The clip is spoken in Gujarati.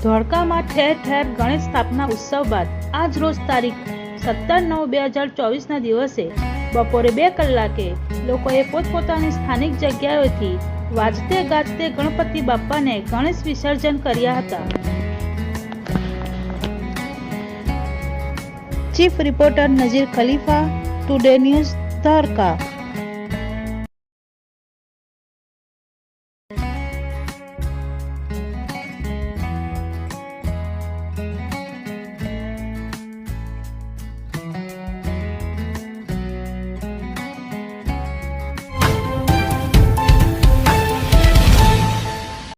ધોળકામાં ઠેર ઠેર ગણેશ સ્થાપના ઉત્સવ બાદ આજ રોજ તારીખ 17/9/2024 દિવસે બપોરે 2 કલાકે લોકોએ પોતપોતાની સ્થાનિક જગ્યાએથી વાજતે ગાજતે ગણપતિ બાપ્પાને ગણેશ વિસર્જન કર્યા હતા। ચીફ રિપોર્ટર નજીર ખલીફા, ટુડે ન્યૂઝ, ધોળકા।